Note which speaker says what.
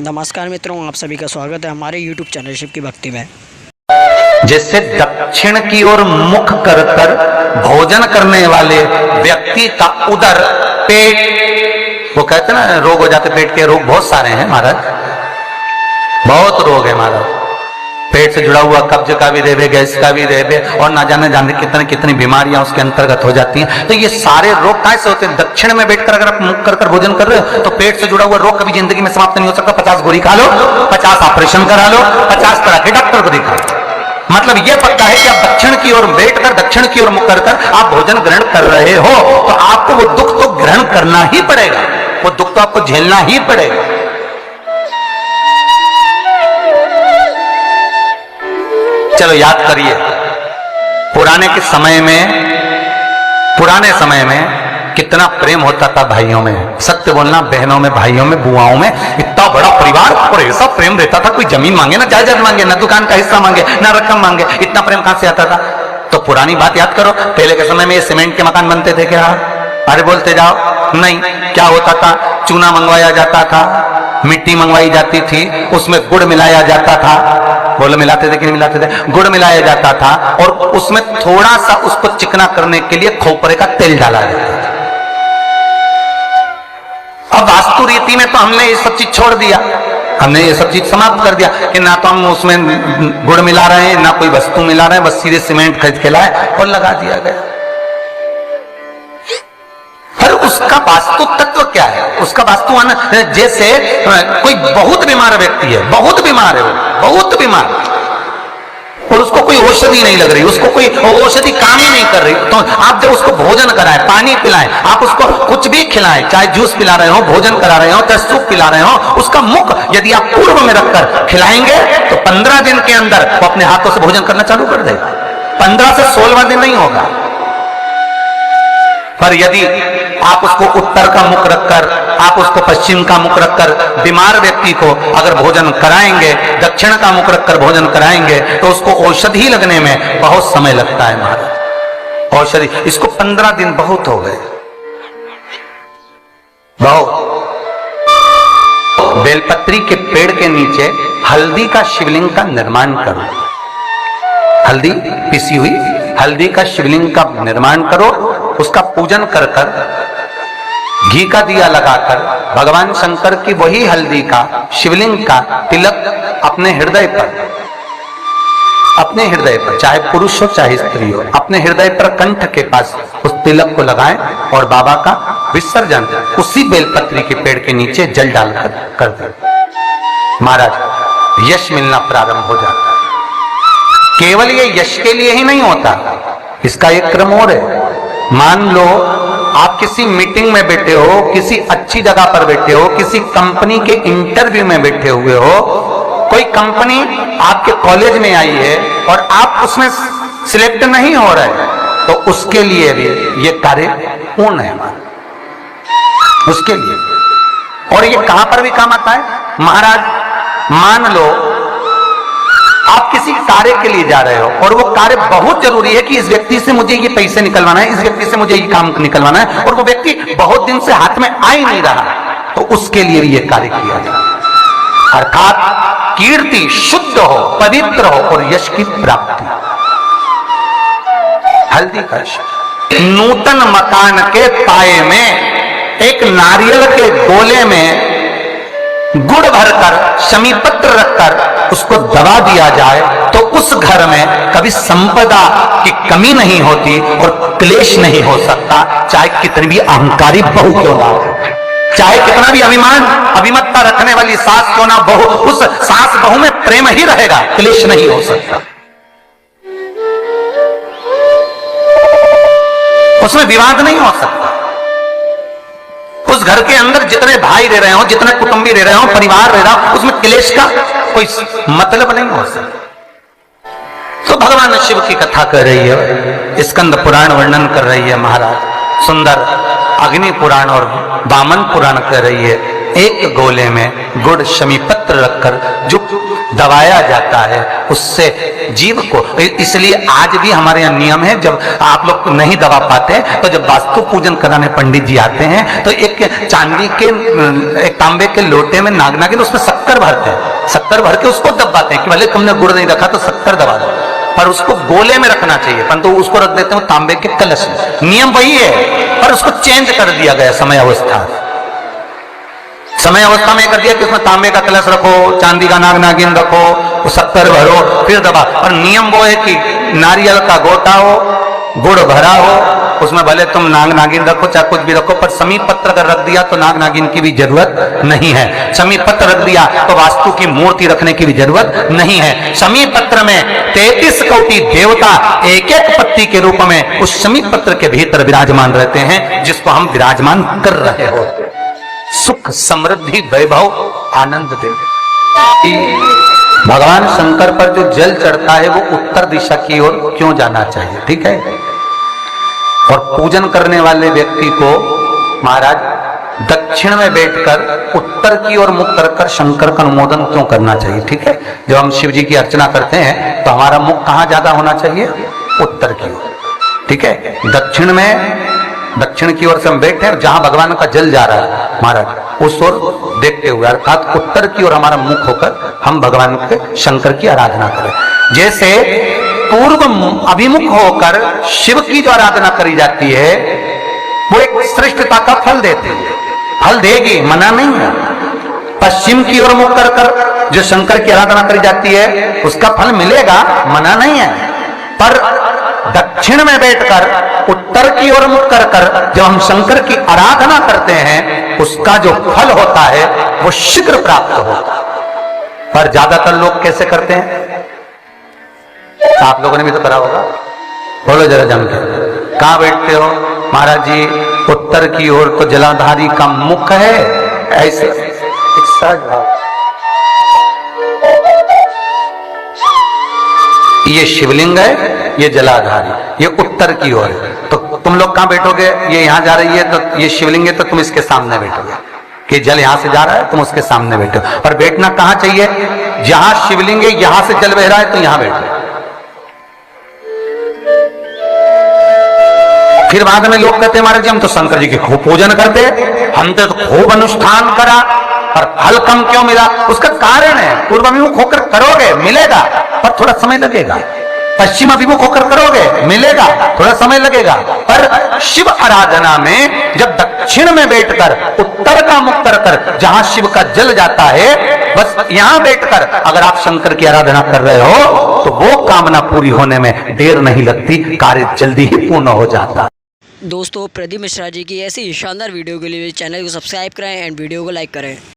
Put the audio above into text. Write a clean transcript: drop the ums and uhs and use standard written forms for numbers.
Speaker 1: नमस्कार मित्रों, आप सभी का स्वागत है हमारे YouTube चैनल शिव की भक्ति में।
Speaker 2: जैसे दक्षिण की ओर मुख कर कर भोजन करने वाले व्यक्ति का उदर, पेट, वो कहते ना रोग हो जाते, पेट के रोग बहुत सारे हैं महाराज, बहुत रोग है महाराज। पेट से जुड़ा हुआ कब्ज का भी देवे, गैस का भी देवे, और ना जाने कितनी कितनी बीमारियां उसके अंतर्गत हो जाती हैं। तो ये सारे रोग कैसे होते हैं? दक्षिण में बैठकर अगर आप मुख कर भोजन कर रहे हो तो पेट से जुड़ा हुआ रोग कभी जिंदगी में समाप्त नहीं हो सकता। 50 गोली खा लो, 50 ऑपरेशन करा लो, 50 तरह के डॉक्टर को दिखा लो, मतलब ये पक्का है कि आप दक्षिण की ओर बैठकर, दक्षिण की ओर मुख कर आप भोजन ग्रहण कर रहे हो तो आपको वो दुख तो ग्रहण करना ही पड़ेगा, वो दुख तो आपको झेलना ही पड़ेगा। चलो याद करिए, पुराने समय में कितना प्रेम होता था भाइयों में, सत्य बोलना, बहनों में, भाइयों में, बुआओं में, इतना बड़ा परिवार और ऐसा प्रेम रहता था। कोई जमीन मांगे ना जायदाद मांगे, ना दुकान का हिस्सा मांगे, ना रकम मांगे, इतना प्रेम कहां से आता था? तो पुरानी बात याद करो, पहले के समय में ये सीमेंट के मकान बनते थे क्या? अरे बोलते जाओ। नहीं, क्या होता था? चूना मंगवाया जाता था, मिट्टी मंगवाई जाती थी, उसमें गुड़ मिलाया जाता था। बोलो मिलाते थे कि नहीं मिलाते थे? गुड़ मिलाया जाता था और उसमें थोड़ा सा उसको चिकना करने के लिए खोपरे का तेल डाला जाता था। अब वास्तु रीति में तो हमने ये सब चीज छोड़ दिया, हमने ये सब चीज समाप्त कर दिया कि ना तो हम उसमें गुड़ मिला रहे हैं, ना कोई वस्तु मिला रहे हैं, बस सीधे सीमेंट खरीद के लाए और लगा दिया गया। पर उसका वास्तु तत्व क्या है? उसका वास्तु जैसे कोई बहुत बीमार व्यक्ति है, बहुत बीमार है, बहुत बीमार, और उसको कोई औषधि नहीं लग रही, उसको कोई औषधि काम ही नहीं कर रही, तो आप जब उसको भोजन कराएं, पानी पिलाएं, आप उसको कुछ भी खिलाएं, चाहे जूस पिला रहे हो, भोजन करा रहे हो, चाहे सूप पिला रहे हो, उसका मुख यदि आप पूर्व में रखकर खिलाएंगे तो 15 दिन के अंदर वो अपने हाथों से भोजन करना चालू कर देगा। 15 से 16वां दिन नहीं होगा। पर यदि आप उसको उत्तर का मुख रखकर, आप उसको पश्चिम का मुख रखकर बीमार व्यक्ति को अगर भोजन कराएंगे, दक्षिण का मुख रखकर भोजन कराएंगे तो उसको औषधि लगने में बहुत समय लगता है महाराज। औषधि इसको 15 दिन बहुत हो गए, बहुत। बेलपत्री के पेड़ के नीचे हल्दी का शिवलिंग का निर्माण करो, हल्दी पिसी हुई हल्दी का शिवलिंग का निर्माण करो, उसका पूजन कर कर घी का दिया लगाकर भगवान शंकर की वही हल्दी का शिवलिंग का तिलक अपने हृदय पर, चाहे पुरुष हो चाहे स्त्री हो, अपने हृदय पर कंठ के पास उस तिलक को लगाएं और बाबा का विसर्जन उसी बेलपत्री के पेड़ के नीचे जल डालकर कर दें। महाराज यश मिलना प्रारंभ हो जाता है। केवल ये यश के लिए ही नहीं होता, इसका एक क्रम और है। मान लो आप किसी मीटिंग में बैठे हो, किसी अच्छी जगह पर बैठे हो, किसी कंपनी के इंटरव्यू में बैठे हुए हो, कोई कंपनी आपके कॉलेज में आई है और आप उसमें सिलेक्ट नहीं हो रहे, तो उसके लिए भी ये कार्य पूर्ण है हमारा, उसके लिए। और ये कहां पर भी काम आता है महाराज। मान लो आप किसी कार्य के लिए जा रहे हो और वो कार्य बहुत जरूरी है कि इस व्यक्ति से मुझे ये पैसे निकलवाना है, इस व्यक्ति से मुझे ये काम निकलवाना है, और वो व्यक्ति बहुत दिन से हाथ में आ ही नहीं रहा, तो उसके लिए भी ये कार्य किया जाए। अर्थात कीर्ति शुद्ध हो, पवित्र हो और यश की प्राप्ति। हल्दी का नूतन मकान के पाए में एक नारियल के गोले में गुड़ भरकर, शमी पत्र रखकर उसको दबा दिया जाए तो उस घर में कभी संपदा की कमी नहीं होती और क्लेश नहीं हो सकता। चाहे कितनी भी अहंकारी बहू क्यों ना हो, चाहे कितना भी अभिमतता रखने वाली सास क्यों ना बहू, उस सास बहू में प्रेम ही रहेगा, क्लेश नहीं हो सकता, उसमें विवाद नहीं हो सकता। उस घर के अंदर जितने भाई रह रहे हो, जितने कुटुंबी रह रहे हो, परिवार रह रहा हो, उसमें क्लेश का कोई मतलब नहीं हो सकता। तो भगवान शिव की कथा कर रही है, स्कंद पुराण वर्णन कर रही है महाराज, सुंदर अग्नि पुराण और वामन पुराण कर रही है। एक गोले में गुड़ शमी पत्र रख रखकर जो दबाया जाता है उससे जीव को, इसलिए आज भी हमारे यहाँ नियम है, जब आप लोग नहीं दबा पाते तो जब वास्तु पूजन कराने पंडित जी आते हैं तो एक चांदी के, एक तांबे के लोटे में नाग नागिन, उसमें शक्कर भरते हैं, शक्कर भर के उसको दबाते हैं कि भले तुमने गुड़ नहीं रखा तो शक्कर दबा दो, पर उसको गोले में रखना चाहिए, परंतु उसको रख देते हैं तांबे के कलश में। नियम वही है पर उसको चेंज कर दिया गया समय अवस्था में कर दिया कि उसमें तांबे का कलश रखो, चांदी का नाग नागिन रखो, शक्कर भरो, फिर दबा। और नियम वो है कि नारियल का गोटा हो, गुड़ भरा हो, उसमें भले तुम नाग नागिन रखो चाहे कुछ भी रखो, पर समीप पत्र अगर रख दिया तो नाग नागिन की भी जरूरत नहीं है। समीप पत्र रख दिया तो वास्तु की मूर्ति रखने की भी जरूरत नहीं है। समीप पत्र में 33 कोटि देवता एक एक पत्ती के रूप में उस समीप पत्र के भीतर विराजमान रहते हैं, जिसको हम विराजमान कर रहे हो। सुख समृद्धि वैभव आनंद देव। भगवान शंकर पर जो जल चढ़ता है वो उत्तर दिशा की ओर क्यों जाना चाहिए, ठीक है। और पूजन करने वाले व्यक्ति को महाराज दक्षिण में बैठकर उत्तर की ओर मुख कर शंकर का अनुमोदन क्यों करना चाहिए, ठीक है। जब हम शिव जी की अर्चना करते हैं तो हमारा मुख कहां ज्यादा होना चाहिए, उत्तर की ओर, ठीक है। दक्षिण की ओर से हम बैठे हैं, जहां भगवान का जल जा रहा है महाराज उस ओर देखते हुए, अर्थात उत्तर की ओर हमारा मुख होकर हम भगवान के शंकर की आराधना करें। जैसे पूर्व अभिमुख होकर शिव की जो आराधना करी जाती है वो एक श्रेष्ठता का फल देती है, फल देगी, मना नहीं है। पश्चिम की ओर मुख कर जो शंकर की आराधना करी जाती है उसका फल मिलेगा, मना नहीं है। पर दक्षिण में बैठकर उत्तर की ओर मुख कर जब हम शंकर की आराधना करते हैं उसका जो फल होता है वो शीघ्र प्राप्त होता है। पर ज्यादातर लोग कैसे करते हैं, आप लोगों ने भी तो करा होगा, बोलो जरा जम के, कहां बैठते हो महाराज जी, उत्तर की ओर तो जलाधारी का मुख है, ऐसे एक सहज भाव, ये शिवलिंग है, ये जलाधारी, ये उत्तर की ओर है। तो तुम लोग कहां बैठोगे, ये यहां जा रही है तो ये शिवलिंग है तो तुम इसके सामने बैठोगे, कि जल यहां से जा रहा है तुम उसके सामने बैठो। और बैठना कहां चाहिए, जहां शिवलिंग है यहां से जल बह रहा है तो यहां बैठो। फिर बाद में लोग कहते हैं महाराज जी हम तो शंकर जी के खूब पूजन करते, हमने तो खूब अनुष्ठान करा पर फल कम क्यों मिला। उसका कारण है पूर्व अभिमुख होकर करोगे मिलेगा पर थोड़ा समय लगेगा, पश्चिम अभिमुख होकर करोगे मिलेगा, थोड़ा समय लगेगा। पर शिव आराधना में जब दक्षिण में बैठकर उत्तर का मुख कर जहां शिव का जल जाता है, बस यहां बैठकर अगर आप शंकर की आराधना कर रहे हो तो वो कामना पूरी होने में देर नहीं लगती, कार्य जल्दी ही पूर्ण हो जाता।
Speaker 1: दोस्तों प्रदीप मिश्रा जी की ऐसी शानदार वीडियो के लिए चैनल को सब्सक्राइब करें एंड वीडियो को लाइक करें।